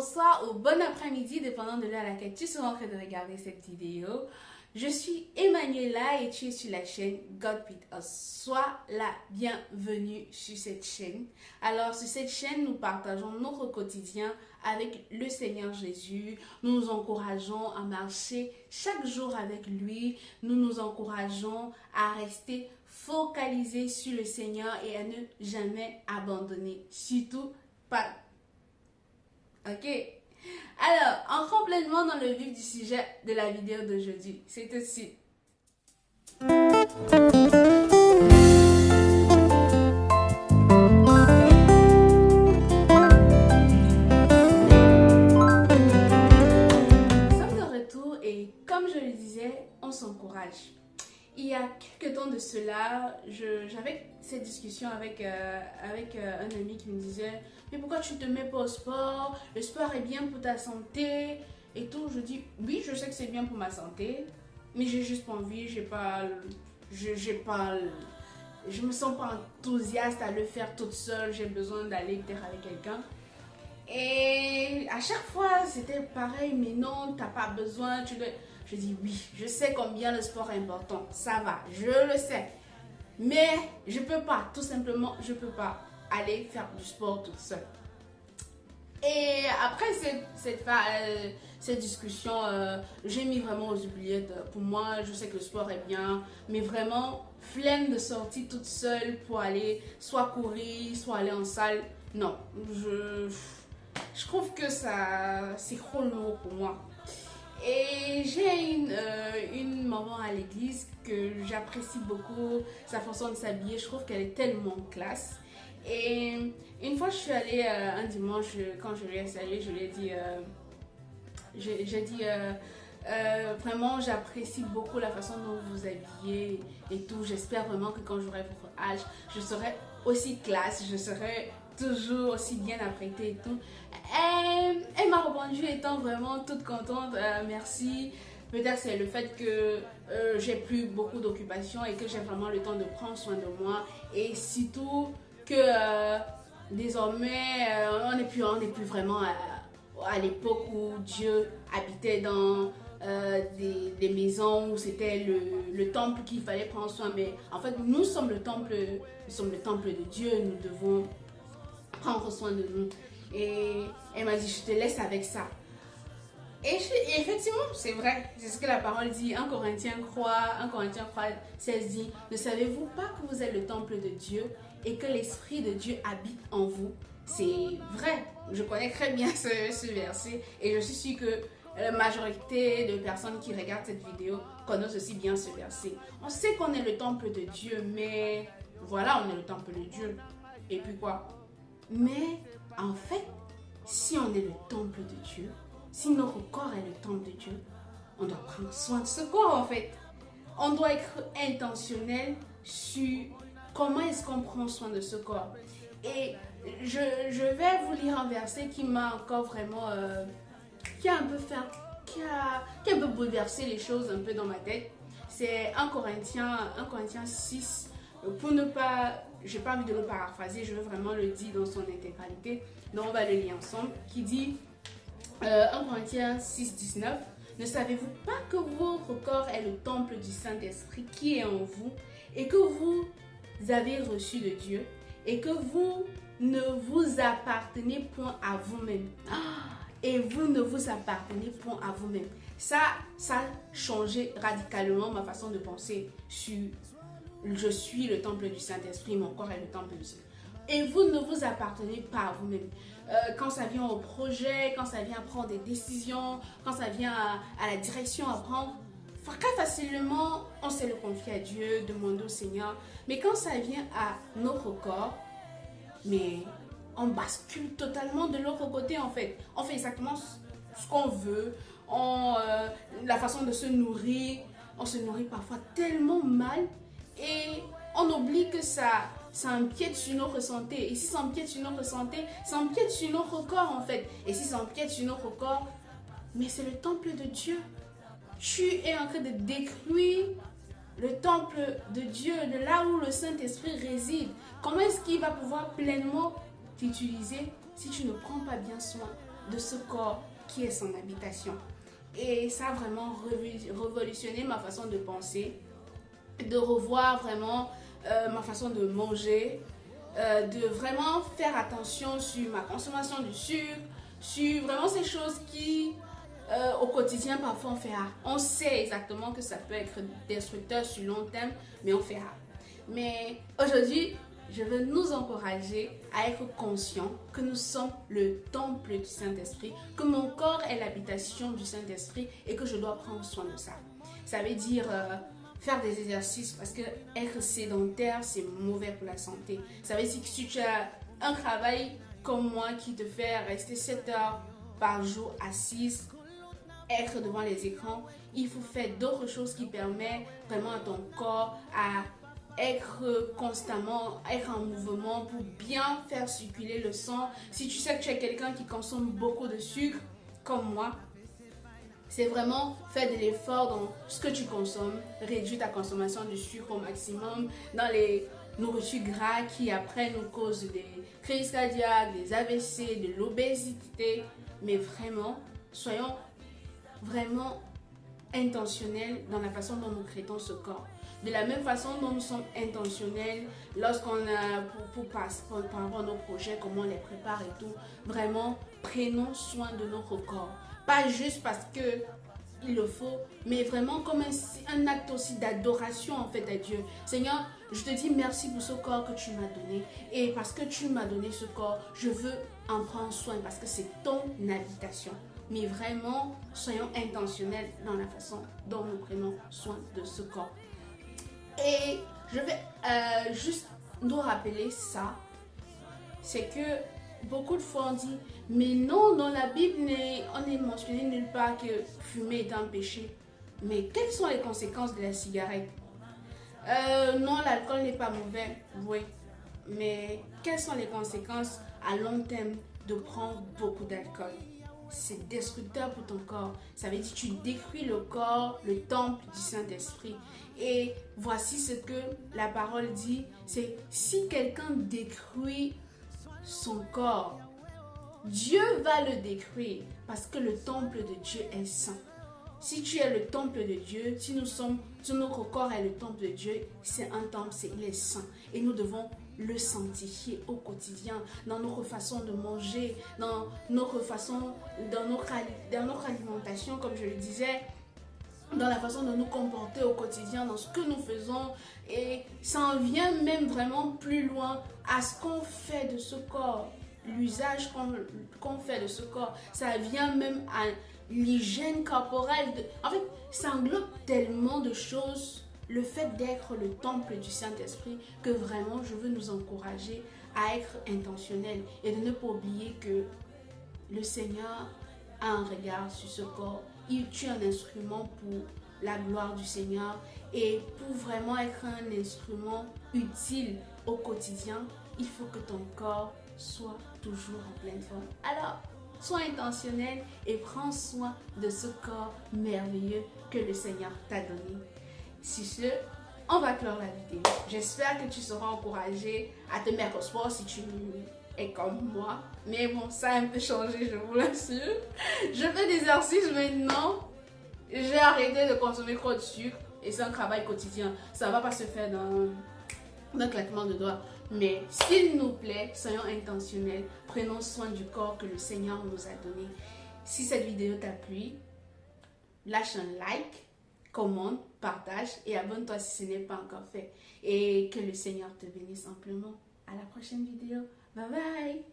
bonsoir ou bon après-midi, dépendant de l'heure à laquelle tu seras en train de regarder cette vidéo. Je suis Emmanuela et tu es sur la chaîne God with Us. Sois la bienvenue sur cette chaîne. Alors, sur cette chaîne, nous partageons notre quotidien avec le Seigneur Jésus. Nous nous encourageons à marcher chaque jour avec lui. Nous nous encourageons à rester focalisés sur le Seigneur et à ne jamais abandonner. Surtout pas. Ok? Alors, entrons pleinement dans le vif du sujet de la vidéo d'aujourd'hui. C'est tout de suite. Nous sommes de retour et comme je le disais, on s'encourage. Il y a quelques temps de cela, j'avais cette discussion avec un ami qui me disait « Mais pourquoi tu ne te mets pas au sport? Le sport est bien pour ta santé. » Et tout, je dis « Oui, je sais que c'est bien pour ma santé, mais j'ai juste pas envie, je me sens pas enthousiaste à le faire toute seule, j'ai besoin d'aller peut-être avec quelqu'un. » Et à chaque fois, c'était pareil, mais non, t'as pas besoin, tu dois... Je dis oui, je sais combien le sport est important, ça va, je le sais. Mais je peux pas, tout simplement, je peux pas aller faire du sport toute seule. Et après cette discussion, j'ai mis vraiment aux oubliettes. Pour moi, je sais que le sport est bien, mais vraiment, flemme de sortir toute seule pour aller soit courir, soit aller en salle. Non, je trouve que c'est trop lourd pour moi. Et j'ai une maman à l'église que j'apprécie beaucoup, sa façon de s'habiller, je trouve qu'elle est tellement classe. Et une fois je suis allée un dimanche, quand je lui ai salué, je lui ai dit, j'ai dit vraiment j'apprécie beaucoup la façon dont vous vous habillez et tout. J'espère vraiment que quand j'aurai votre âge, je serai aussi classe, je serai toujours aussi bien apprêtée et tout. Elle m'a répondu étant vraiment toute contente, merci. Peut-être c'est le fait que j'ai plus beaucoup d'occupations et que j'ai vraiment le temps de prendre soin de moi. Et surtout que désormais on n'est plus vraiment à l'époque où Dieu habitait dans des maisons où c'était le temple qu'il fallait prendre soin. Mais en fait nous sommes le temple de Dieu, nous devons prendre soin de nous. Et elle m'a dit, je te laisse avec ça. Et effectivement, c'est vrai, c'est ce que la parole dit. 1 Corinthiens 16 dit, ne savez-vous pas que vous êtes le temple de Dieu et que l'Esprit de Dieu habite en vous? C'est vrai, je connais très bien ce verset et je suis sûre que la majorité de personnes qui regardent cette vidéo connaissent aussi bien ce verset. On sait qu'on est le temple de Dieu, mais voilà, on est le temple de Dieu. Et puis quoi? Mais en fait, si on est le temple de Dieu, si notre corps est le temple de Dieu, on doit prendre soin de ce corps en fait. On doit être intentionnel sur comment est-ce qu'on prend soin de ce corps. Et je vais vous lire un verset qui m'a encore vraiment, qui a un peu bouleversé les choses un peu dans ma tête. C'est 1 Corinthiens 6. Pour ne pas, j'ai pas envie de le paraphraser, je veux vraiment le dire dans son intégralité. Donc on va le lire ensemble. Qui dit 1 Corinthiens 6, 19. Ne savez-vous pas que votre corps est le temple du Saint-Esprit qui est en vous et que vous avez reçu de Dieu et que vous ne vous appartenez point à vous-même. Et vous ne vous appartenez point à vous-même. Ça a changé radicalement ma façon de penser sur je suis le temple du Saint-Esprit, mon corps est le temple du Saint-Esprit. Et vous ne vous appartenez pas à vous-même. Quand ça vient au projet, quand ça vient à prendre des décisions, quand ça vient à la direction à prendre, très facilement, on sait le confier à Dieu, demander au Seigneur. Mais quand ça vient à notre corps, mais on bascule totalement de l'autre côté en fait. On fait exactement ce qu'on veut, la façon de se nourrir. On se nourrit parfois tellement mal et on oublie que ça empiète sur notre santé. Et si ça empiète sur notre santé, ça empiète sur notre corps en fait. Et si ça empiète sur notre corps, mais c'est le temple de Dieu. Tu es en train de détruire le temple de Dieu, de là où le Saint-Esprit réside. Comment est-ce qu'il va pouvoir pleinement t'utiliser si tu ne prends pas bien soin de ce corps qui est son habitation. Et ça a vraiment révolutionné ma façon de penser, de revoir vraiment ma façon de manger, de vraiment faire attention sur ma consommation de sucre, sur vraiment ces choses qui, au quotidien, parfois on fait rare. On sait exactement que ça peut être destructeur sur long terme, mais on fait rare. Mais aujourd'hui, je veux nous encourager à être conscients que nous sommes le temple du Saint-Esprit, que mon corps est l'habitation du Saint-Esprit et que je dois prendre soin de ça. Ça veut dire faire des exercices parce que être sédentaire, c'est mauvais pour la santé. Ça veut dire que si tu as un travail comme moi qui te fait rester 7 heures par jour assise, être devant les écrans, il faut faire d'autres choses qui permettent vraiment à ton corps à être constamment, être en mouvement pour bien faire circuler le sang. Si tu sais que tu es quelqu'un qui consomme beaucoup de sucre, comme moi, c'est vraiment faire de l'effort dans ce que tu consommes, réduire ta consommation de sucre au maximum, dans les nourritures gras qui après nous causent des crises cardiaques, des AVC, de l'obésité. Mais vraiment, soyons vraiment intentionnels dans la façon dont nous créons ce corps. De la même façon dont nous sommes intentionnels lorsqu'on a par rapport à nos projets, comment on les prépare et tout, vraiment prenons soin de notre corps. Pas juste parce que il le faut, mais vraiment comme un acte aussi d'adoration en fait à Dieu. Seigneur, je te dis merci pour ce corps que tu m'as donné. Et parce que tu m'as donné ce corps, je veux en prendre soin parce que c'est ton habitation. Mais vraiment, soyons intentionnels dans la façon dont nous prenons soin de ce corps. Et je vais juste nous rappeler ça. C'est que beaucoup de fois on dit, mais non, dans la Bible, on n'est mentionné nulle part que fumer est un péché. Mais quelles sont les conséquences de la cigarette? Non, l'alcool n'est pas mauvais, oui. Mais quelles sont les conséquences à long terme de prendre beaucoup d'alcool? C'est destructeur pour ton corps. Ça veut dire que tu détruis le corps, le temple du Saint-Esprit. Et voici ce que la parole dit, c'est si quelqu'un détruit son corps, Dieu va le détruire parce que le temple de Dieu est saint. Si tu es le temple de Dieu, si notre corps est le temple de Dieu, c'est un temple, il est saint. Et nous devons le sanctifier au quotidien, dans notre façon de manger, dans notre alimentation, comme je le disais, dans la façon de nous comporter au quotidien, dans ce que nous faisons. Et ça en vient même vraiment plus loin à ce qu'on fait de ce corps, l'usage qu'on fait de ce corps. Ça vient même à l'hygiène corporelle. En fait, ça englobe tellement de choses, le fait d'être le temple du Saint-Esprit, que vraiment je veux nous encourager à être intentionnels et de ne pas oublier que le Seigneur a un regard sur ce corps. Tu es un instrument pour la gloire du Seigneur et pour vraiment être un instrument utile au quotidien, il faut que ton corps soit toujours en pleine forme. Alors, sois intentionnel et prends soin de ce corps merveilleux que le Seigneur t'a donné. Sur ce, on va clore la vidéo. J'espère que tu seras encouragé à te mettre au sport si tu es comme moi. Mais bon, ça a un peu changé, je vous l'assure. Je fais des exercices maintenant. J'ai arrêté de consommer trop de sucre et c'est un travail quotidien. Ça ne va pas se faire d'un claquement de doigts. Mais s'il nous plaît, soyons intentionnels. Prenons soin du corps que le Seigneur nous a donné. Si cette vidéo t'a plu, lâche un like, commente, partage et abonne-toi si ce n'est pas encore fait. Et que le Seigneur te bénisse amplement. À la prochaine vidéo. Bye bye!